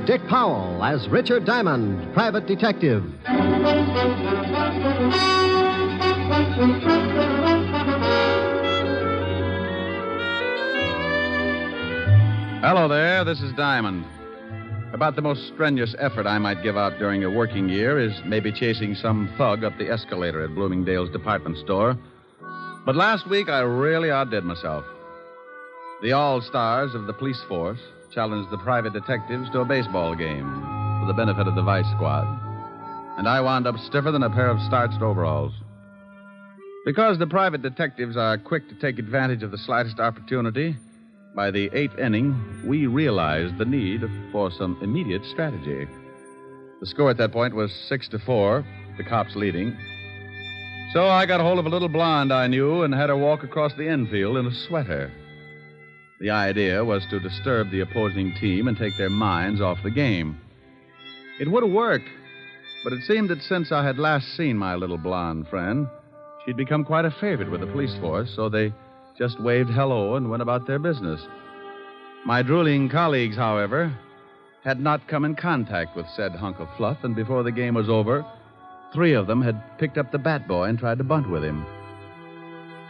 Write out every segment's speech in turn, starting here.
Dick Powell as Richard Diamond, private detective. Hello there, this is Diamond. About the most strenuous effort I might give out during a working year is maybe chasing some thug up the escalator at Bloomingdale's department store. But last week I really outdid myself. The all-stars of the police force challenged the private detectives to a baseball game for the benefit of the vice squad. And I wound up stiffer than a pair of starched overalls. Because the private detectives are quick to take advantage of the slightest opportunity, by the 8th inning, we realized the need for some immediate strategy. The score at that point was 6-4, the cops leading. So I got hold of a little blonde I knew and had her walk across the infield in a sweater. The idea was to disturb the opposing team and take their minds off the game. It would have worked, but it seemed that since I had last seen my little blonde friend, she'd become quite a favorite with the police force, so they just waved hello and went about their business. My drooling colleagues, however, had not come in contact with said hunk of fluff, and before the game was over, 3 of them had picked up the bat boy and tried to bunt with him.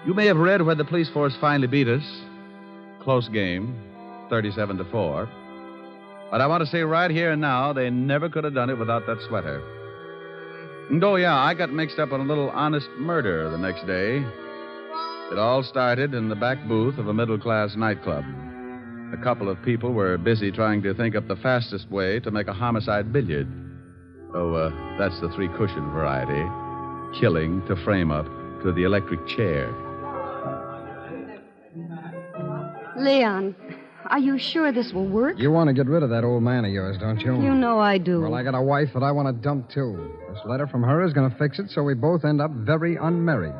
You may have read where the police force finally beat us. Close game, 37-4. But I want to say right here and now, they never could have done it without that sweater. And oh, yeah, I got mixed up in a little honest murder the next day. It all started in the back booth of a middle-class nightclub. A couple of people were busy trying to think up the fastest way to make a homicide billiard. Oh, that's the 3-cushion variety. Killing to frame up to the electric chair. Leon, are you sure this will work? You want to get rid of that old man of yours, don't you? You know I do. Well, I got a wife that I want to dump, too. This letter from her is going to fix it so we both end up very unmarried.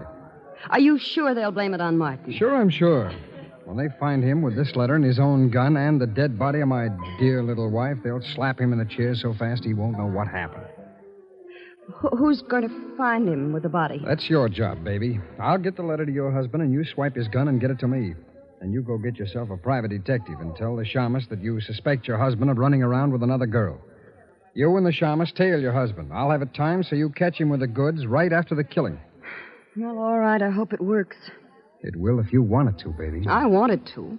Are you sure they'll blame it on Martin? Sure, I'm sure. When they find him with this letter and his own gun and the dead body of my dear little wife, they'll slap him in the chair so fast he won't know what happened. Who's going to find him with the body? That's your job, baby. I'll get the letter to your husband, and you swipe his gun and get it to me. And you go get yourself a private detective and tell the shamus that you suspect your husband of running around with another girl. You and the shamus tail your husband. I'll have it timed so you catch him with the goods right after the killing. Well, all right. I hope it works. It will if you want it to, baby. I want it to.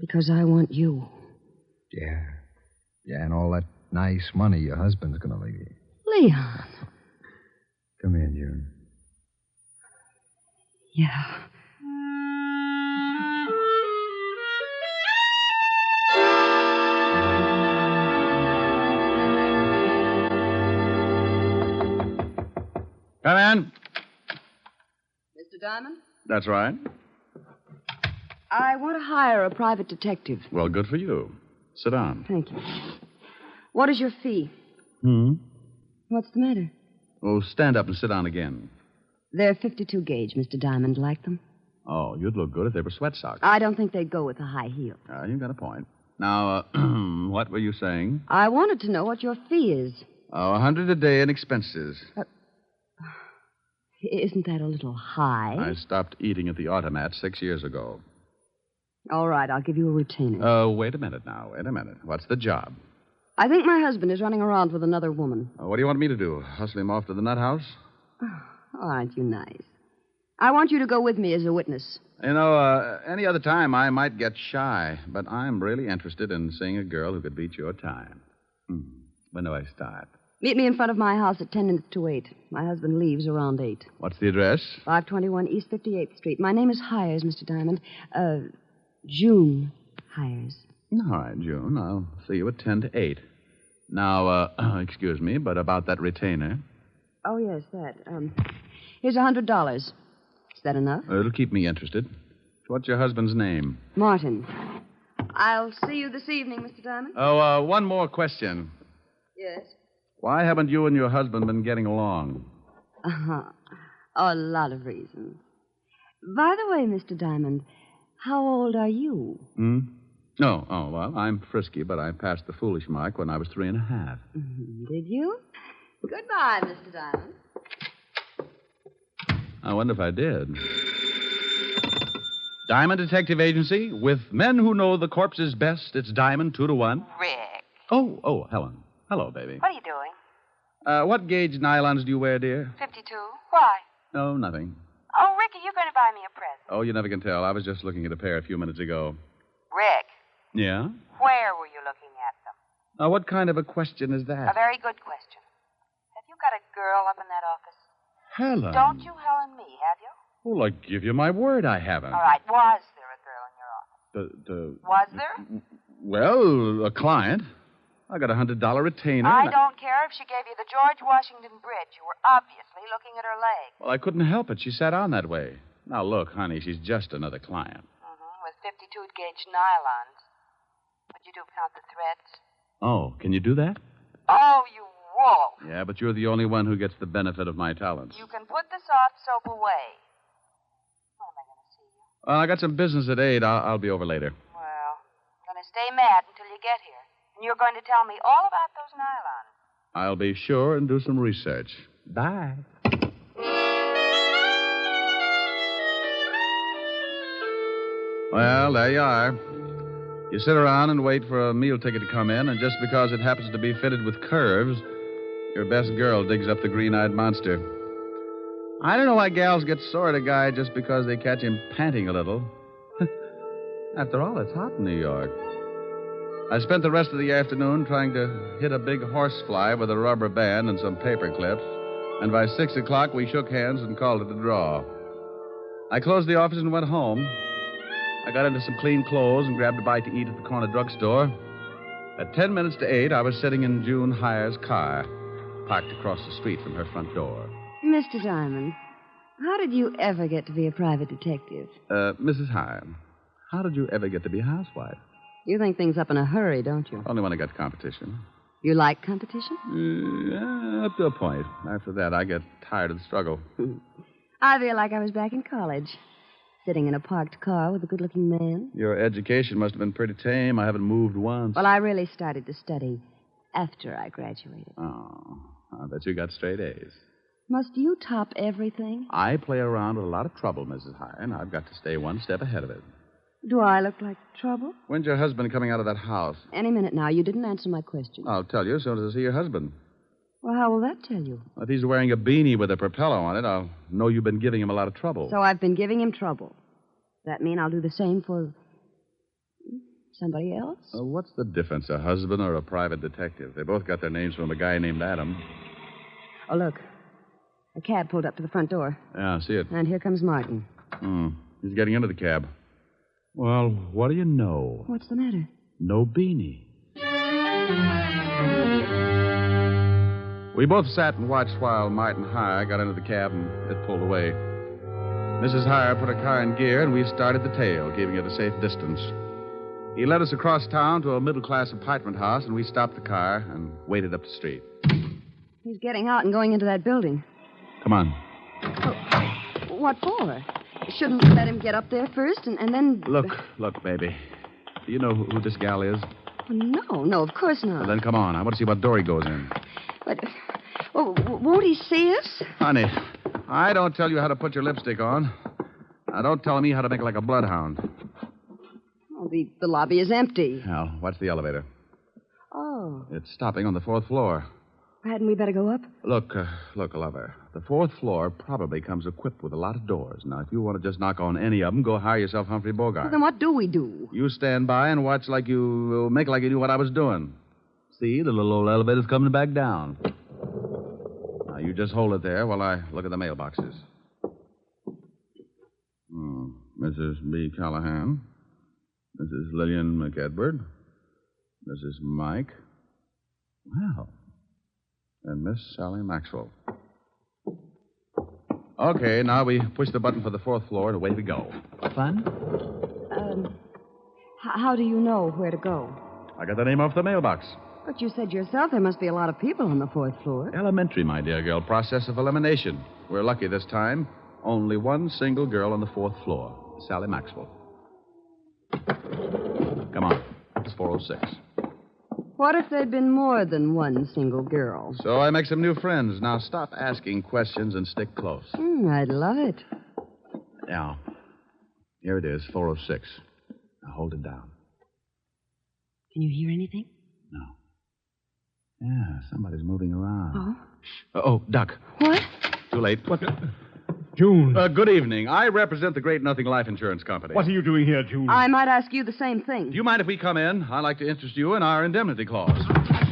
Because I want you. Yeah. Yeah, and all that nice money your husband's going to leave you. Leon. Come here, June. Yeah. Come in. Mr. Diamond? That's right. I want to hire a private detective. Well, good for you. Sit down. Thank you. What is your fee? What's the matter? Oh, stand up and sit down again. They're 52 gauge, Mr. Diamond. Like them? Oh, you'd look good if they were sweat socks. I don't think they'd go with a high heel. You've got a point. Now, what were you saying? I wanted to know what your fee is. Oh, $100 a day in expenses. Isn't that a little high? I stopped eating at the automat 6 years ago. All right, I'll give you a retainer. Oh, wait a minute now. Wait a minute. What's the job? I think my husband is running around with another woman. What do you want me to do? Hustle him off to the nut house? Oh, aren't you nice? I want you to go with me as a witness. You know, any other time I might get shy, but I'm really interested in seeing a girl who could beat your time. When do I start? Meet me in front of my house at 10 minutes to 8. My husband leaves around 8. What's the address? 521 East 58th Street. My name is Hyers, Mr. Diamond. June Hyers. All right, June. I'll see you at 10 to 8. Now, excuse me, but about that retainer. Oh, yes, that. Here's $100. Is that enough? It'll keep me interested. What's your husband's name? Martin. I'll see you this evening, Mr. Diamond. Oh, one more question. Yes? Why haven't you and your husband been getting along? A lot of reasons. By the way, Mr. Diamond, how old are you? No. Oh, well, I'm frisky, but I passed the foolish mark when I was 3.5. Did you? Goodbye, Mr. Diamond. I wonder if I did. Diamond Detective Agency, with men who know the corpses best, it's Diamond 2-to-1. Rick, Oh, Helen. Hello, baby. What are you doing? What gauge nylons do you wear, dear? 52. Why? Oh, nothing. Oh, Ricky, you're going to buy me a present. Oh, you never can tell. I was just looking at a pair a few minutes ago. Rick, Yeah? where were you looking at them? Now, what kind of a question is A that? very good question. Have you got a girl up in that office? Helen. Don't you Helen me, have you? Well, I give you my word I haven't. All right, was there a girl in your office? Was there? Well, a client. I got a $100 retainer. I don't care if she gave you the George Washington Bridge. You were obviously looking at her leg. Well, I couldn't help it. She sat on that way. Now, look, honey, she's just another client. With 52-gauge nylons. What'd you do, count the threads? Oh, can you do that? Oh, you wolf. Yeah, but you're the only one who gets the benefit of my talents. You can put the soft soap away. When am I going to see you? Well, I got some business at 8. I'll be over later. Well, I'm going to stay mad until you get here. And you're going to tell me all about those nylons. I'll be sure and do some research. Bye. Well, there you are. You sit around and wait for a meal ticket to come in, and just because it happens to be fitted with curves, your best girl digs up the green-eyed monster. I don't know why gals get sore at a guy just because they catch him panting a little. After all, it's hot in New York. I spent the rest of the afternoon trying to hit a big horsefly with a rubber band and some paper clips, and by 6 o'clock we shook hands and called it a draw. I closed the office and went home. I got into some clean clothes and grabbed a bite to eat at the corner drugstore. At 10 minutes to 8, I was sitting in June Hyer's car, parked across the street from her front door. Mr. Diamond, how did you ever get to be a private detective? Mrs. Hyer, how did you ever get to be a housewife? You think things up in a hurry, don't you? Only when I got competition. You like competition? Yeah, up to a point. After that, I get tired of the struggle. I feel like I was back in college, sitting in a parked car with a good-looking man. Your education must have been pretty tame. I haven't moved once. Well, I really started to study after I graduated. Oh, I bet you got straight A's. Must you top everything? I play around with a lot of trouble, Mrs. Hyer, and I've got to stay one step ahead of it. Do I look like trouble? When's your husband coming out of that house? Any minute now. You didn't answer my question. I'll tell you as soon as I see your husband. Well, how will that tell you? If he's wearing a beanie with a propeller on it, I'll know you've been giving him a lot of trouble. So I've been giving him trouble. That mean I'll do the same for somebody else? What's the difference, a husband or a private detective? They both got their names from a guy named Adam. Oh, look. A cab pulled up to the front door. Yeah, I see it. And here comes Martin. He's getting into the cab. Well, what do you know? What's the matter? No beanie. We both sat and watched while Martin Hyer got into the cab and it pulled away. Mrs. Hyer put her car in gear, and we started the tail, keeping it a safe distance. He led us across town to a middle-class apartment house, and we stopped the car and waited up the street. He's getting out and going into that building. Come on. Oh, what for? Shouldn't let him get up there first and then... Look, baby. Do you know who this gal is? No, of course not. Well, then come on. I want to see what door he goes in. But, won't he see us? Honey, I don't tell you how to put your lipstick on. Now, don't tell me how to make it like a bloodhound. Oh, the lobby is empty. Now, watch the elevator. Oh. It's stopping on the 4th floor. Hadn't we better go up? Look, lover. The 4th floor probably comes equipped with a lot of doors. Now, if you want to just knock on any of them, go hire yourself Humphrey Bogart. Well, then what do we do? You stand by and watch like you... make like you knew what I was doing. See, the little old elevator's coming back down. Now, you just hold it there while I look at the mailboxes. Mrs. B. Callahan. Mrs. Lillian McEdward. Mrs. Mike. Well... and Miss Sally Maxwell. Okay, now we push the button for the 4th floor and away we go. Fun? How do you know where to go? I got the name off the mailbox. But you said yourself there must be a lot of people on the 4th floor. Elementary, my dear girl. Process of elimination. We're lucky this time. Only one single girl on the 4th floor. Sally Maxwell. Come on. It's 406. What if there'd been more than one single girl? So I make some new friends. Now stop asking questions and stick close. I'd love it. Now, here it is, 406. Now hold it down. Can you hear anything? No. Yeah, somebody's moving around. Oh, duck. What? Too late. What? June. Good evening. I represent the Great Nothing Life Insurance Company. What are you doing here, June? I might ask you the same thing. Do you mind if we come in? I'd like to interest you in our indemnity clause.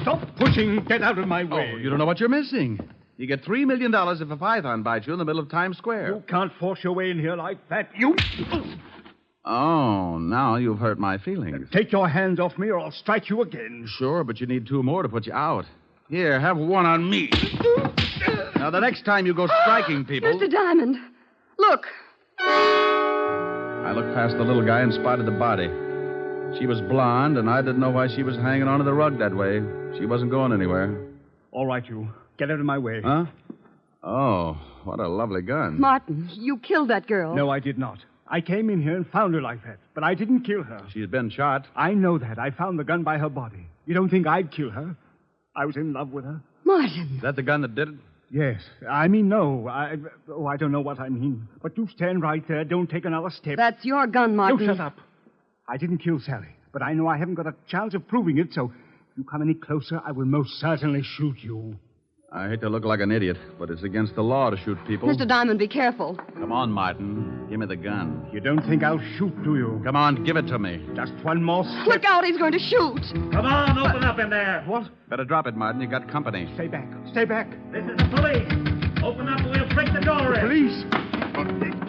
Stop pushing. Get out of my way. Oh, you don't know what you're missing. You get $3 million if a python bites you in the middle of Times Square. You can't force your way in here like that. You... Oh, now you've hurt my feelings. Take your hands off me or I'll strike you again. Sure, but you need 2 more to put you out. Here, have one on me. Now, the next time you go striking people... Mr. Diamond, look. I looked past the little guy and spotted the body. She was blonde, and I didn't know why she was hanging onto the rug that way. She wasn't going anywhere. All right, you. Get out of my way. Huh? Oh, what a lovely gun. Martin, you killed that girl. No, I did not. I came in here and found her like that, but I didn't kill her. She's been shot. I know that. I found the gun by her body. You don't think I'd kill her? I was in love with her. Martin. Is that the gun that did it? Yes. I mean, no. I don't know what I mean. But you stand right there. Don't take another step. That's your gun, Martin. No, shut up. I didn't kill Sally, but I know I haven't got a chance of proving it, so if you come any closer, I will most certainly shoot you. I hate to look like an idiot, but it's against the law to shoot people. Mr. Diamond, be careful. Come on, Martin. Give me the gun. You don't think I'll shoot, do you? Come on, give it to me. Just one more step. Look out, he's going to shoot. Come on, open up in there. What? Better drop it, Martin. You got company. Stay back. Stay back. This is the police. Open up or we'll break the door in. Police.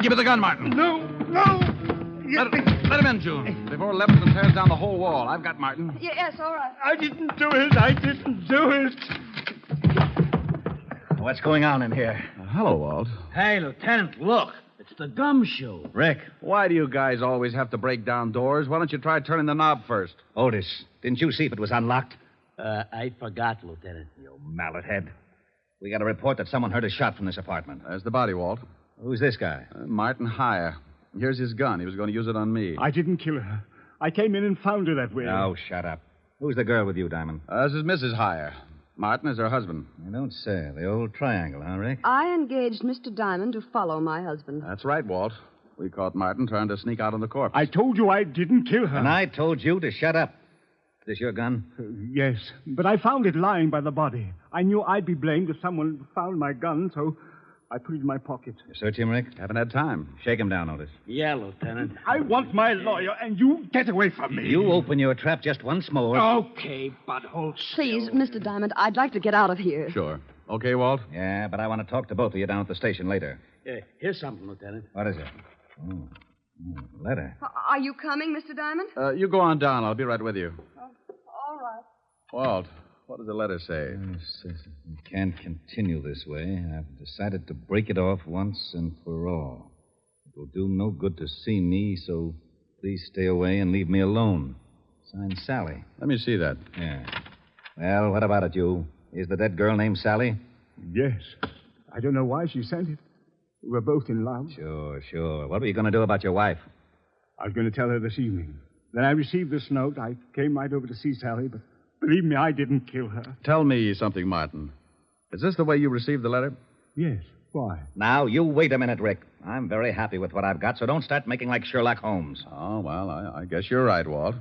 Give me the gun, Martin. No. No. Let him in, June. Before Levinson tears down the whole wall. I've got Martin. Yes, all right. I didn't do it. I didn't do it. What's going on in here? Hello, Walt. Hey, Lieutenant, look. It's the gumshoe. Rick. Why do you guys always have to break down doors? Why don't you try turning the knob first? Otis, didn't you see if it was unlocked? I forgot, Lieutenant. You mallet head. We got a report that someone heard a shot from this apartment. There's the body, Walt. Who's this guy? Martin Hyer. Here's his gun. He was going to use it on me. I didn't kill her. I came in and found her that way. Oh, shut up. Who's the girl with you, Diamond? This is Mrs. Hyer. Martin is her husband. I don't say. The old triangle, huh, Rick? I engaged Mr. Diamond to follow my husband. That's right, Walt. We caught Martin trying to sneak out on the corpse. I told you I didn't kill her. And I told you to shut up. Is this your gun? Yes, but I found it lying by the body. I knew I'd be blamed if someone found my gun, so I put it in my pocket. You search him, Rick? Haven't had time. Shake him down, Otis. Yeah, Lieutenant. I want my lawyer, and you get away from me. You open your trap just once more. Okay, but hold Please, Mr. Diamond, I'd like to get out of here. Sure. Okay, Walt? Yeah, but I want to talk to both of you down at the station later. Here's something, Lieutenant. What is it? Oh, letter. Are you coming, Mr. Diamond? You go on down. I'll be right with you. All right. Walt, what does the letter say? It says we can't continue this way. I've decided to break it off once and for all. It will do no good to see me, so please stay away and leave me alone. Signed, Sally. Let me see that. Yeah. Well, what about it, you? Is the dead girl named Sally? Yes. I don't know why she sent it. We're both in love. Sure. What were you going to do about your wife? I was going to tell her this evening. Then I received this note. I came right over to see Sally, but believe me, I didn't kill her. Tell me something, Martin. Is this the way you received the letter? Yes. Why? Now, you wait a minute, Rick. I'm very happy with what I've got, so don't start making like Sherlock Holmes. Oh, well, I guess you're right, Walt.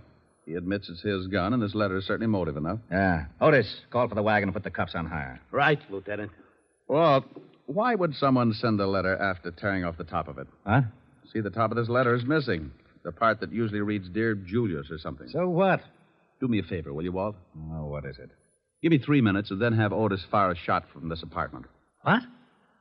He admits it's his gun, and this letter is certainly motive enough. Yeah. Otis, call for the wagon and put the cuffs on Hyer. Right, Lieutenant. Walt, why would someone send a letter after tearing off the top of it? Huh? See, the top of this letter is missing. The part that usually reads, Dear Julius or something. So what? Do me a favor, will you, Walt? Oh, what is it? Give me 3 minutes and then have Otis fire a shot from this apartment. What?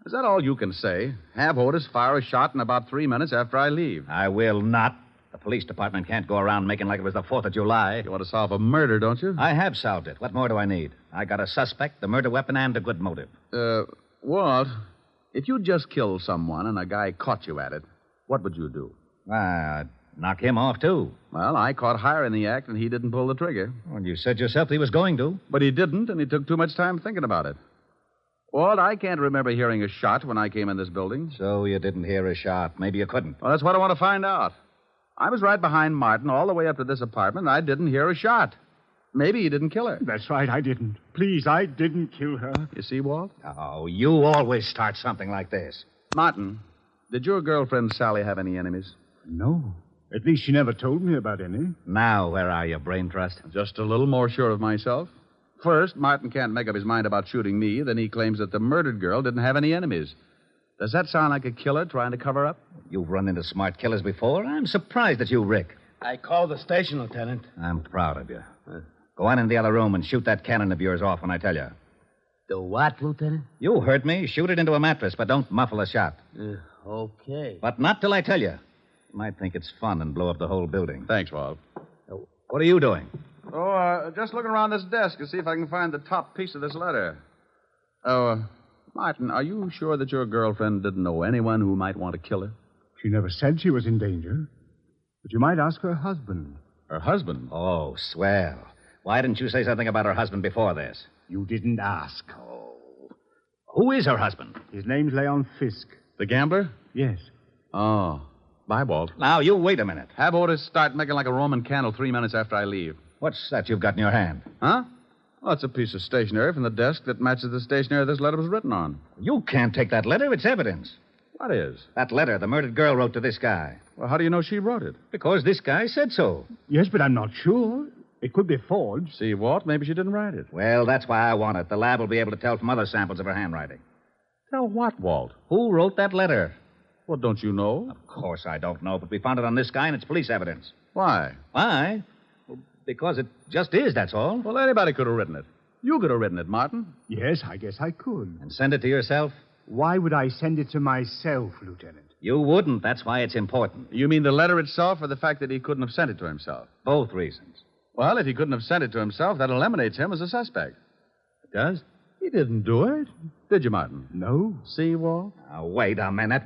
Is that all you can say? Have Otis fire a shot in about 3 minutes after I leave. I will not. The police department can't go around making like it was the 4th of July. You want to solve a murder, don't you? I have solved it. What more do I need? I got a suspect, the murder weapon, and a good motive. Walt, if you just killed someone and a guy caught you at it, what would you do? I'd knock him off, too. Well, I caught Hyer in the act, and he didn't pull the trigger. Well, you said yourself he was going to. But he didn't, and he took too much time thinking about it. Walt, I can't remember hearing a shot when I came in this building. So you didn't hear a shot. Maybe you couldn't. Well, that's what I want to find out. I was right behind Martin all the way up to this apartment, and I didn't hear a shot. Maybe he didn't kill her. That's right, I didn't. Please, I didn't kill her. You see, Walt? Oh, you always start something like this. Martin, did your girlfriend Sally have any enemies? No. At least she never told me about any. Now, where are you, brain trust? Just a little more sure of myself. First, Martin can't make up his mind about shooting me. Then he claims that the murdered girl didn't have any enemies. Does that sound like a killer trying to cover up? You've run into smart killers before. I'm surprised at you, Rick. I called the station, Lieutenant. I'm proud of you. Go on in the other room and shoot that cannon of yours off when I tell you. The what, Lieutenant? You heard me. Shoot it into a mattress, but don't muffle a shot. Okay. But not till I tell you. You might think it's fun and blow up the whole building. Thanks, Walt. What are you doing? Oh, just looking around this desk to see if I can find the top piece of this letter. Oh, Martin, are you sure that your girlfriend didn't know anyone who might want to kill her? She never said she was in danger. But you might ask her husband. Her husband? Oh, swell. Why didn't you say something about her husband before this? You didn't ask. Oh. Who is her husband? His name's Leon Fisk. The gambler? Yes. Oh. Bye, Walt. Now, you wait a minute. Have Otis start making like a Roman candle 3 minutes after I leave. What's that you've got in your hand? Huh? Well, it's a piece of stationery from the desk that matches the stationery this letter was written on. You can't take that letter. It's evidence. What is? That letter the murdered girl wrote to this guy. Well, how do you know she wrote it? Because this guy said so. Yes, but I'm not sure. It could be forged. See, Walt, maybe she didn't write it. Well, that's why I want it. The lab will be able to tell from other samples of her handwriting. Tell what, Walt? Who wrote that letter? Well, don't you know? Of course I don't know, but we found it on this guy, and it's police evidence. Why? Why? Well, because it just is, that's all. Well, anybody could have written it. You could have written it, Martin. Yes, I guess I could. And send it to yourself? Why would I send it to myself, Lieutenant? You wouldn't. That's why it's important. You mean the letter itself or the fact that he couldn't have sent it to himself? Both reasons. Well, if he couldn't have sent it to himself, that eliminates him as a suspect. It does? He didn't do it. Did you, Martin? No. See, Walt? Now, wait a minute.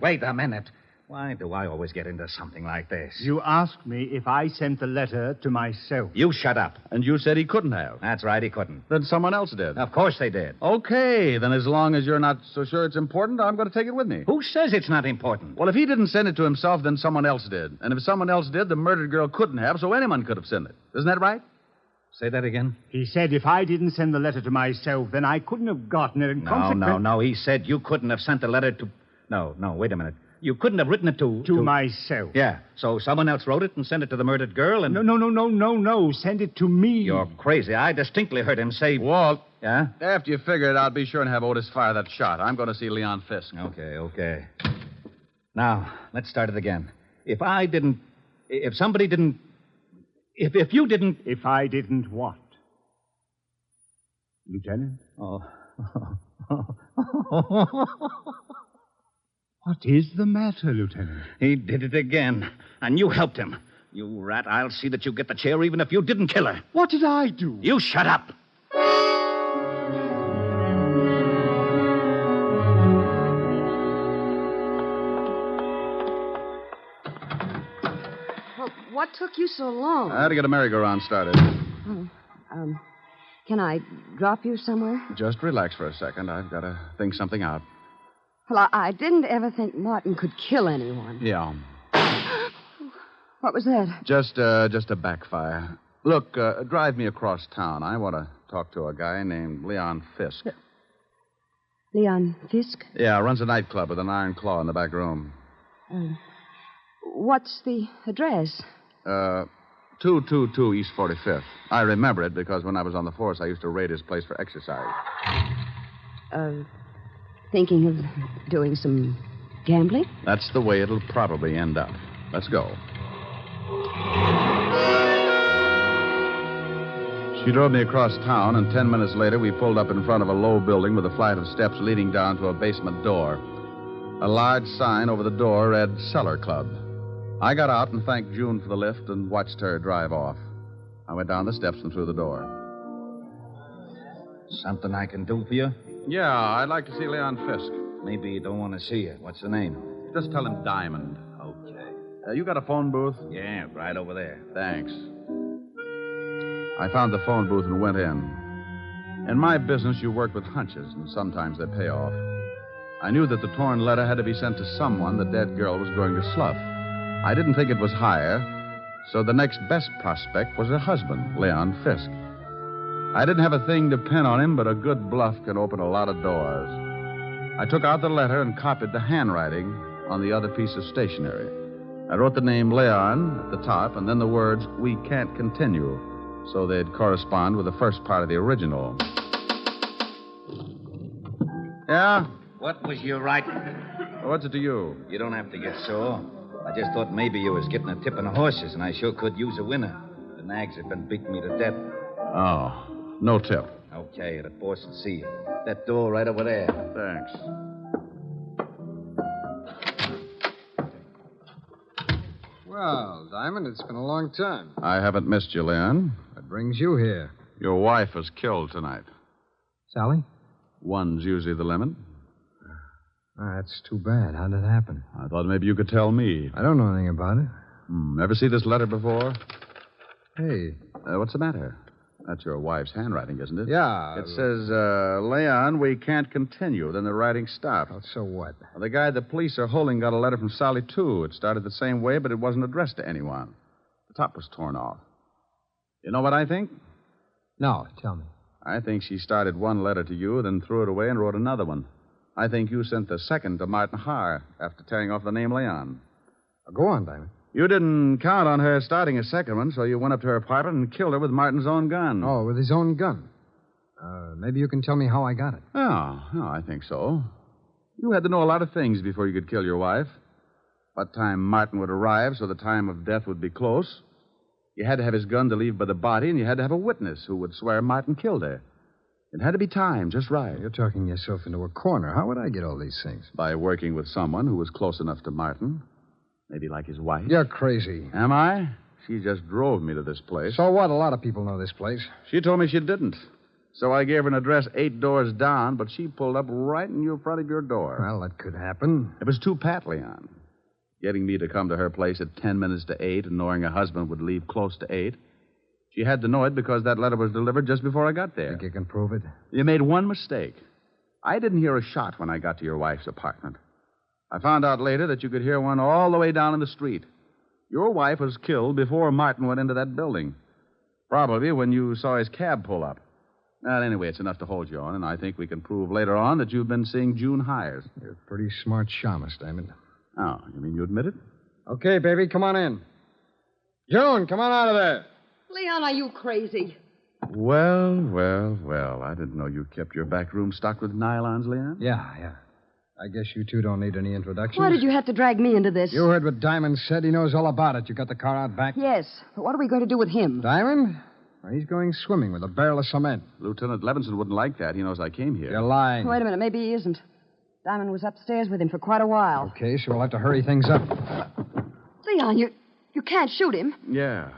Why do I always get into something like this? You asked me if I sent the letter to myself. You shut up. And you said he couldn't have. That's right, he couldn't. Then someone else did. Of course they did. Okay, then as long as you're not so sure it's important, I'm going to take it with me. Who says it's not important? Well, if he didn't send it to himself, then someone else did. And if someone else did, the murdered girl couldn't have, so anyone could have sent it. Isn't that right? Say that again? He said if I didn't send the letter to myself, then I couldn't have gotten it. And No. He said you couldn't have sent the letter to... No, wait a minute. You couldn't have written it to myself. Yeah, so someone else wrote it and sent it to the murdered girl and... No. Send it to me. You're crazy. I distinctly heard him say... Walt. Yeah? After you figure it out, be sure and have Otis fire that shot. I'm going to see Leon Fisk. Okay. Now, let's start it again. If I didn't... If somebody didn't... If you didn't... If I didn't what? Lieutenant? Oh. What is the matter, Lieutenant? He did it again. And you helped him. You rat, I'll see that you get the chair even if you didn't kill her. What did I do? You shut up. Well, what took you so long? I had to get a merry-go-round started. Can I drop you somewhere? Just relax for a second. I've got to think something out. Well, I didn't ever think Martin could kill anyone. Yeah. What was that? Just a backfire. Look, drive me across town. I want to talk to a guy named Leon Fisk. Leon Fisk? Yeah, runs a nightclub with an iron claw in the back room. What's the address? 222 East 45th. I remember it because when I was on the force, I used to raid his place for exercise. Thinking of doing some gambling? That's the way it'll probably end up. Let's go. She drove me across town, and 10 minutes later, we pulled up in front of a low building with a flight of steps leading down to a basement door. A large sign over the door read Cellar Club. I got out and thanked June for the lift and watched her drive off. I went down the steps and through the door. Something I can do for you? Yeah, I'd like to see Leon Fisk. Maybe you don't want to see it. What's the name? Just tell him Diamond. Okay. You got a phone booth? Yeah, right over there. Thanks. I found the phone booth and went in. In my business, you work with hunches, and sometimes they pay off. I knew that the torn letter had to be sent to someone the dead girl was going to slough. I didn't think it was Hyer, so the next best prospect was her husband, Leon Fisk. I didn't have a thing to pin on him, but a good bluff can open a lot of doors. I took out the letter and copied the handwriting on the other piece of stationery. I wrote the name Leon at the top, and then the words, "We can't continue," so they'd correspond with the first part of the original. Yeah? What was you writing? What's it to you? You don't have to get sore. I just thought maybe you was getting a tip on the horses, and I sure could use a winner. The nags have been beating me to death. Oh, no tip. Okay, the boss will see you. That door right over there. Thanks. Well, Diamond, it's been a long time. I haven't missed you, Leon. What brings you here? Your wife was killed tonight. Sally? One's usually the limit. That's too bad. How did it happen? I thought maybe you could tell me. I don't know anything about it. Ever see this letter before? Hey. What's the matter? That's your wife's handwriting, isn't it? Yeah. It says, Leon, we can't continue. Then the writing stopped. Oh, so what? Well, the guy the police are holding got a letter from Sally, too. It started the same way, but it wasn't addressed to anyone. The top was torn off. You know what I think? No, tell me. I think she started one letter to you, then threw it away and wrote another one. I think you sent the second to Martin Hyer after tearing off the name Leon. Go on, Diamond. You didn't count on her starting a second one, so you went up to her apartment and killed her with Martin's own gun. Oh, with his own gun. Maybe you can tell me how I got it. Oh, I think so. You had to know a lot of things before you could kill your wife. What time Martin would arrive so the time of death would be close. You had to have his gun to leave by the body, and you had to have a witness who would swear Martin killed her. It had to be timed just right. You're talking yourself into a corner. How would I get all these things? By working with someone who was close enough to Martin. Maybe like his wife. You're crazy. Am I? She just drove me to this place. So what? A lot of people know this place. She told me she didn't. So I gave her an address 8 doors down, but she pulled up right in front of your door. Well, that could happen. It was too pat, Leon. Getting me to come to her place at 10 minutes to 8 and knowing her husband would leave close to 8. She had to know it because that letter was delivered just before I got there. Think you can prove it? You made one mistake. I didn't hear a shot when I got to your wife's apartment. I found out later that you could hear one all the way down in the street. Your wife was killed before Martin went into that building. Probably when you saw his cab pull up. Well, anyway, it's enough to hold you on, and I think we can prove later on that you've been seeing June Hyers. You're a pretty smart shamus, Diamond. Oh, you mean you admit it? Okay, baby, come on in. June, come on out of there. Leon, are you crazy? Well. I didn't know you kept your back room stocked with nylons, Leon. Yeah. I guess you two don't need any introductions. Why did you have to drag me into this? You heard what Diamond said. He knows all about it. You got the car out back? Yes, but what are we going to do with him? Diamond? Well, he's going swimming with a barrel of cement. Lieutenant Levinson wouldn't like that. He knows I came here. You're lying. Wait a minute, maybe he isn't. Diamond was upstairs with him for quite a while. Okay, so we'll have to hurry things up. Leon, you can't shoot him. Yeah.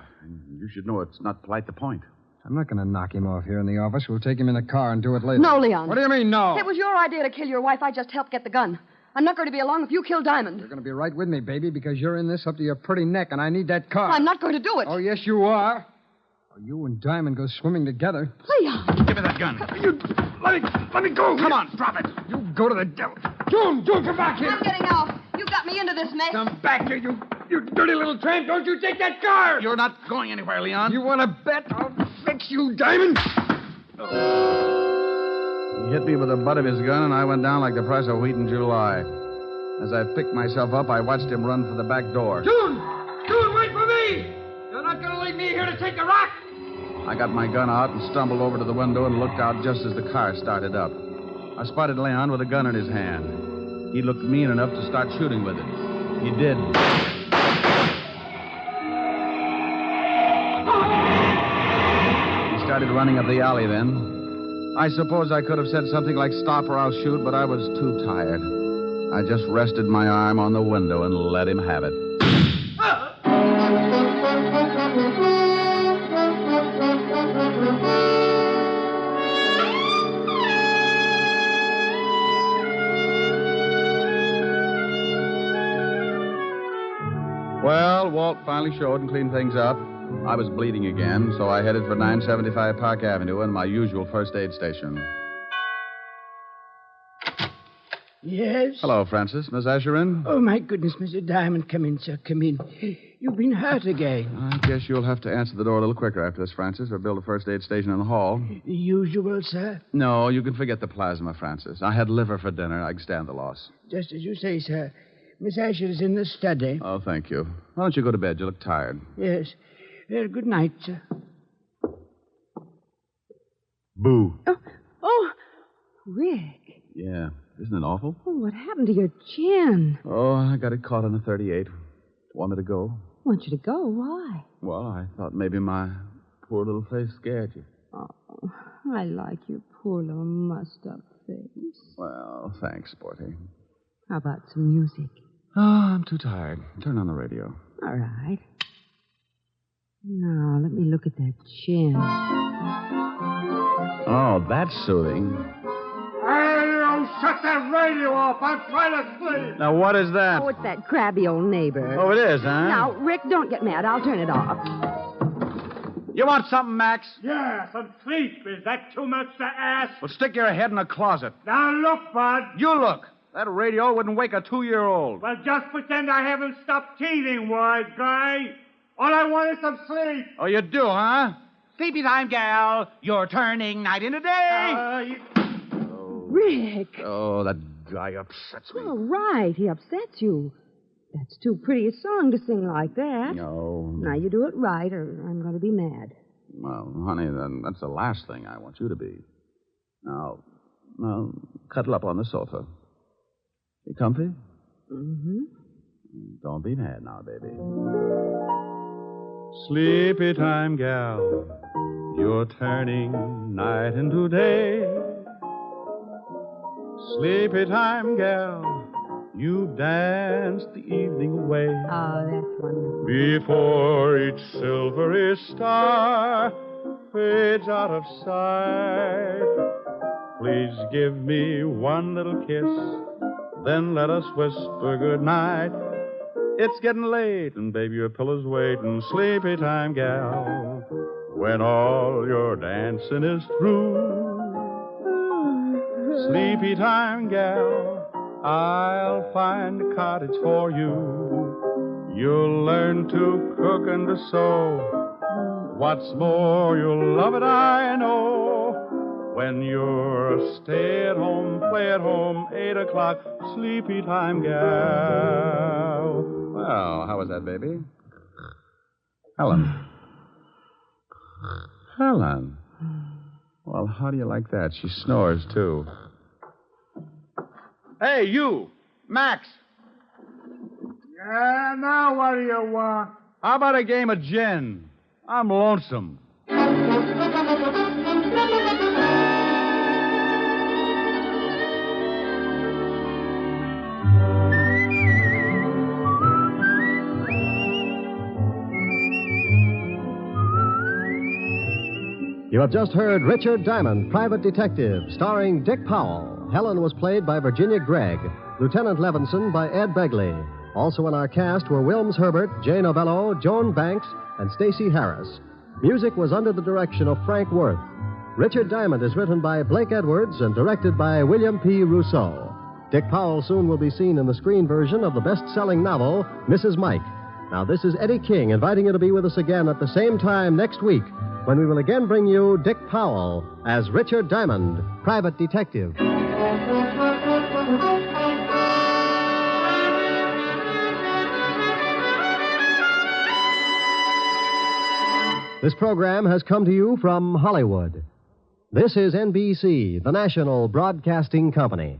You should know it's not polite to point. I'm not going to knock him off here in the office. We'll take him in the car and do it later. No, Leon. What do you mean, no? It was your idea to kill your wife. I just helped get the gun. I'm not going to be along if you kill Diamond. You're going to be right with me, baby, because you're in this up to your pretty neck, and I need that car. I'm not going to do it. Oh, yes, you are. Oh, you and Diamond go swimming together. Leon. Give me that gun. You... Let me go. Come on, drop it. You go to the devil. June, come back here. I'm getting out. You got me into this mess. Come back here, you dirty little tramp. Don't you take that car. You're not going anywhere, Leon. You want to bet? I'll fix you, Diamond. He hit me with the butt of his gun, and I went down like the price of wheat in July. As I picked myself up, I watched him run for the back door. June, wait for me. You're not going to leave me here to take the rock. I got my gun out and stumbled over to the window and looked out just as the car started up. I spotted Leon with a gun in his hand. He looked mean enough to start shooting with it. He did. He started running up the alley then. I suppose I could have said something like, "Stop or I'll shoot," but I was too tired. I just rested my arm on the window and let him have it. Well, Walt finally showed and cleaned things up. I was bleeding again, so I headed for 975 Park Avenue and my usual first aid station. Yes? Hello, Francis. Miss Asher in? Oh, my goodness, Mr. Diamond. Come in, sir. Come in. You've been hurt again. I guess you'll have to answer the door a little quicker after this, Francis, or build a first aid station in the hall. The usual, sir? No, you can forget the plasma, Francis. I had liver for dinner. I can stand the loss. Just as you say, sir. Miss Asher is in the study. Oh, thank you. Why don't you go to bed? You look tired. Yes. Good night, sir. Boo. Oh, Rick. Yeah. Isn't it awful? Oh, what happened to your chin? Oh, I got it caught in a 38. Want me to go? Want you to go? Why? Well, I thought maybe my poor little face scared you. Oh, I like your poor little mussed-up face. Well, thanks, Sporty. How about some music? Oh, I'm too tired. Turn on the radio. All right. Now, let me look at that chin. Oh, that's soothing. Hey, you shut that radio off. I'm trying to sleep. Now, what is that? Oh, it's that crabby old neighbor. Oh, it is, huh? Now, Rick, don't get mad. I'll turn it off. You want something, Max? Yeah, some sleep. Is that too much to ask? Well, stick your head in a closet. Now, look, Bud. You look. That radio wouldn't wake a 2-year-old. Well, just pretend I haven't stopped teething, wise guy. All I want is some sleep. Oh, you do, huh? Sleepy time, gal. You're turning night into day. Rick. Oh, that guy upsets me. All right, he upsets you. That's too pretty a song to sing like that. No. Now, you do it right, or I'm going to be mad. Well, honey, then that's the last thing I want you to be. Now, cuddle up on the sofa. You comfy? Mm-hmm. Don't be mad now, baby. Sleepy time, gal. You're turning night into day. Sleepy time, gal. You've danced the evening away. Oh, that's wonderful. Before each silvery star fades out of sight, please give me one little kiss, then let us whisper goodnight. It's getting late, and baby, your pillow's waiting. Sleepy time, gal, when all your dancing is through. Sleepy time, gal, I'll find a cottage for you. You'll learn to cook and to sew. What's more, you'll love it, I know. When you're a stay-at-home, play-at-home, 8 o'clock, sleepy time, gal. Well, how was that, baby? Helen. Helen. Well, how do you like that? She snores, too. Hey, you! Max! Yeah, now what do you want? How about a game of gin? I'm lonesome. You have just heard Richard Diamond, Private Detective, starring Dick Powell. Helen was played by Virginia Gregg, Lieutenant Levinson by Ed Begley. Also in our cast were Wilms Herbert, Jay Novello, Joan Banks, and Stacey Harris. Music was under the direction of Frank Worth. Richard Diamond is written by Blake Edwards and directed by William P. Rousseau. Dick Powell soon will be seen in the screen version of the best-selling novel, Mrs. Mike. Now, this is Eddie King inviting you to be with us again at the same time next week, when we will again bring you Dick Powell as Richard Diamond, Private Detective. This program has come to you from Hollywood. This is NBC, the national broadcasting company.